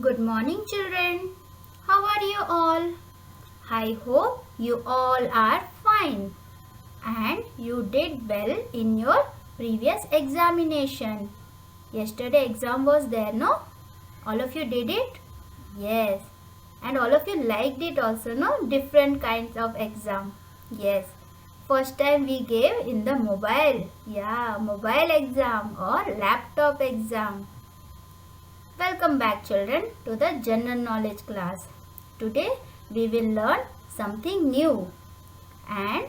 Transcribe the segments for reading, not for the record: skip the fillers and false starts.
Good morning, children. How are you all? I hope you all are fine and you did well in your previous examination. Yesterday exam was there, no? All of you did it? Yes. And all of you liked it also, no? Different kinds of exam. Yes. First time we gave in the mobile. Yeah, mobile exam or laptop exam. Welcome back, children, to the general knowledge class. Today we will learn something new and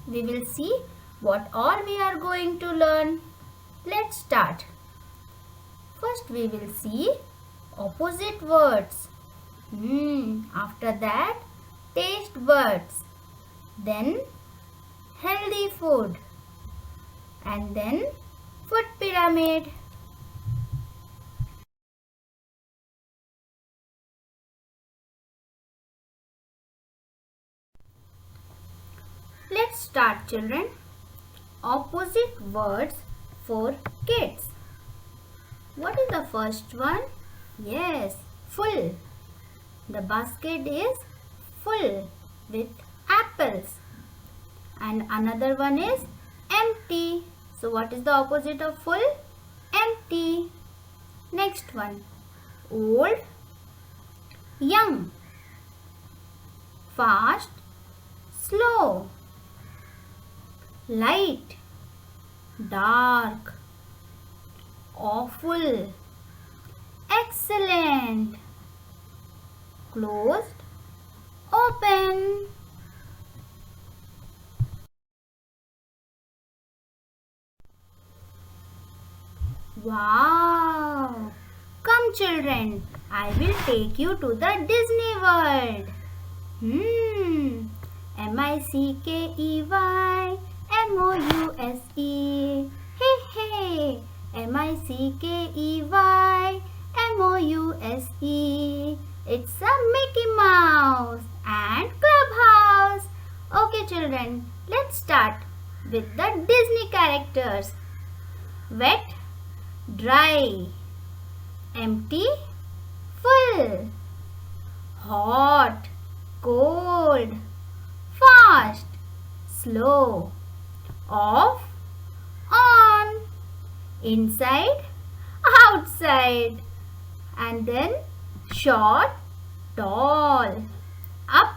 we will see what all we are going to learn. Let's start. First we will see opposite words. After that taste words. Then healthy food. And then food pyramid. Let's start, children. Opposite words for kids. What is the first one? Yes, full. The basket is full with apples. And another one is empty. So what is the opposite of full? Empty. Next one. Old, young. Fast, slow. Light, dark. Awful, excellent. Closed, open. Wow! Come, children, I will take you to the Disney World. Mickey Mouse. Hey, hey. Mickey Mouse. It's a Mickey Mouse and Clubhouse. Okay, children, let's start with the Disney characters. Wet, dry. Empty, full. Hot, cold. Fast, slow. Off, on. Inside, outside. And then short, tall. Up,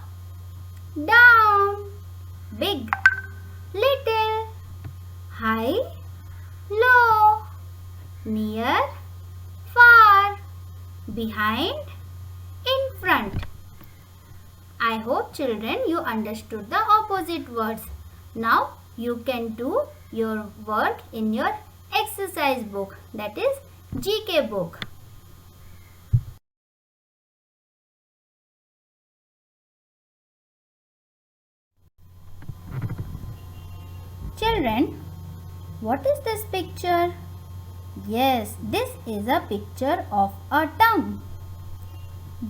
down. Big, little. High, low. Near, far. Behind, in front. I hope, children, you understood the opposite words. Now you can do your work in your exercise book, that is GK book. Children, what is this picture? Yes, this is a picture of a tongue.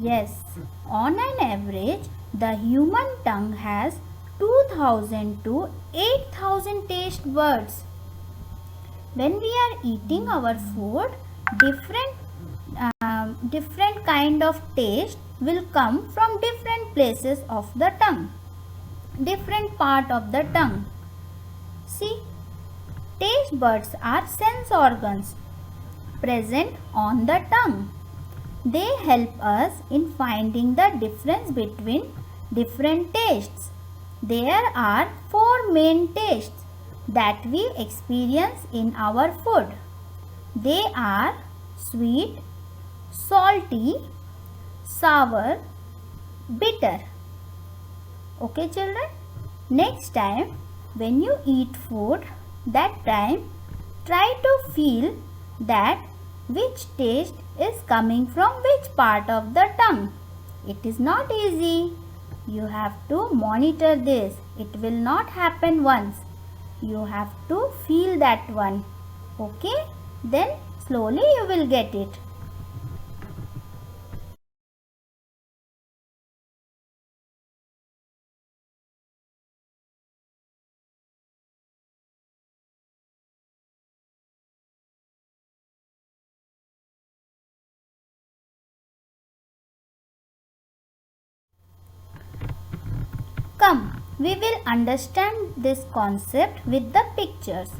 Yes, on an average, the human tongue has 2000 to 8000 taste buds. When we are eating our food, different kind of taste will come from different places of the tongue, different part of the tongue. See, taste buds are sense organs present on the tongue. They help us in finding the difference between different tastes. There are 4 main tastes that we experience in our food. They are sweet, salty, sour, bitter. Okay, children? Next time when you eat food, that time try to feel that which taste is coming from which part of the tongue. It is not easy. You have to monitor this. It will not happen once. You have to feel that one. Okay? Then slowly you will get it. We will understand this concept with the pictures.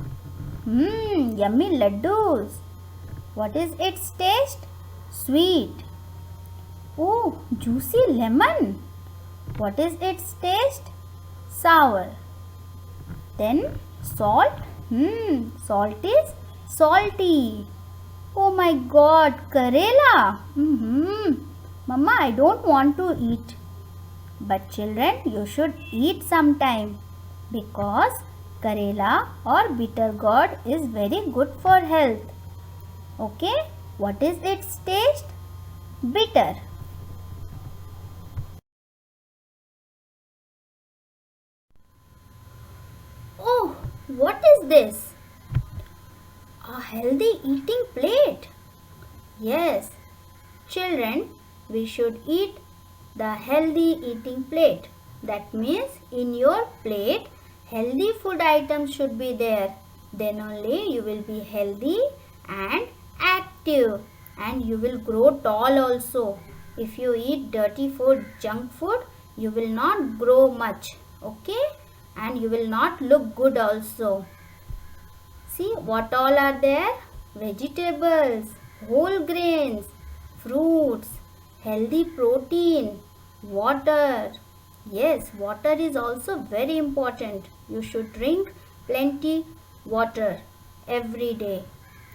Yummy laddus. What is its taste? Sweet. Oh, juicy lemon. What is its taste? Sour. Then salt. Salt is salty. Oh my God, Karela. Mama, I don't want to eat. But children, you should eat sometime because Karela or bitter gourd is very good for health. Okay, what is its taste? Bitter. Oh, what is this? A healthy eating plate. Yes, children, we should eat the healthy eating plate. That means in your plate, healthy food items should be there. Then only you will be healthy and active, and you will grow tall also. If you eat dirty food, junk food, you will not grow much. Okay? And you will not look good also. See what all are there? Vegetables, whole grains, fruits, healthy protein, water. Yes, water is also very important. You should drink plenty water every day.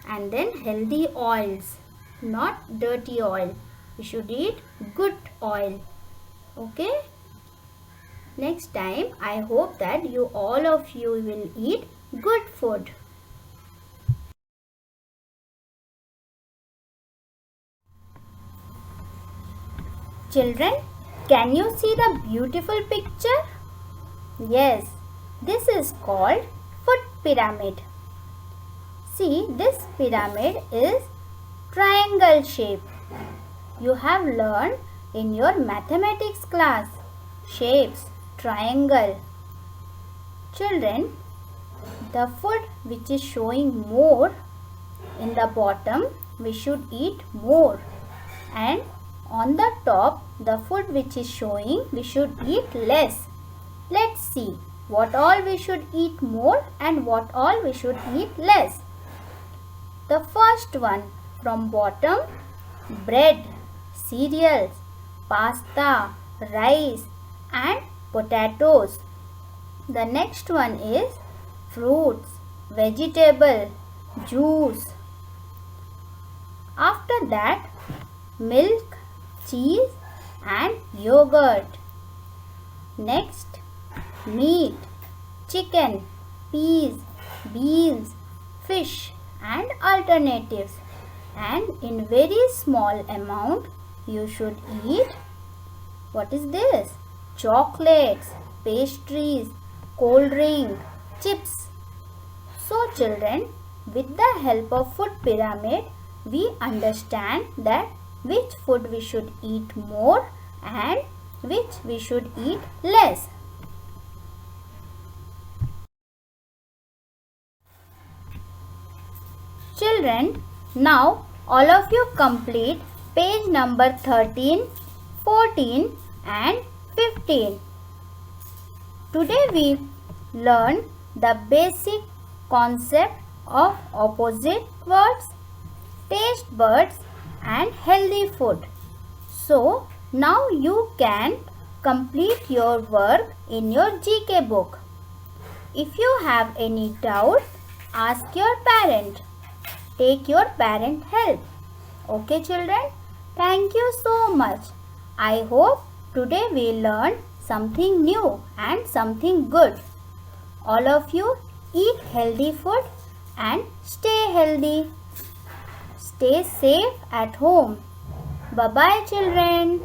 And then healthy oils, not dirty oil. You should eat good oil. Okay? Next time, I hope that all of you will eat good food. Children, can you see the beautiful picture? Yes, this is called food pyramid. See, this pyramid is triangle shape. You have learned in your mathematics class shapes, triangle. Children, the food which is showing more in the bottom, we should eat more, and on the top, the food which is showing, we should eat less. Let's see what all we should eat more and what all we should eat less. The first one from bottom, bread, cereals, pasta, rice and potatoes. The next one is fruits, vegetable, juice. After that, milk, cheese and yogurt. Next, meat, chicken, peas, beans, fish and alternatives. And in very small amount, you should eat, what is this? Chocolates, pastries, cold drink, chips. So children, with the help of food pyramid, we understand that which food we should eat more and which we should eat less. Children, now all of you complete page number 13, 14 and 15. Today we learn the basic concept of opposite words, taste buds and healthy food. So now you can complete your work in your GK book. If you have any doubt, ask your parent. Take your parent help. Okay children? Thank you so much. I hope today we learned something new and something good. All of you eat healthy food and stay healthy. Stay safe at home. Bye-bye children.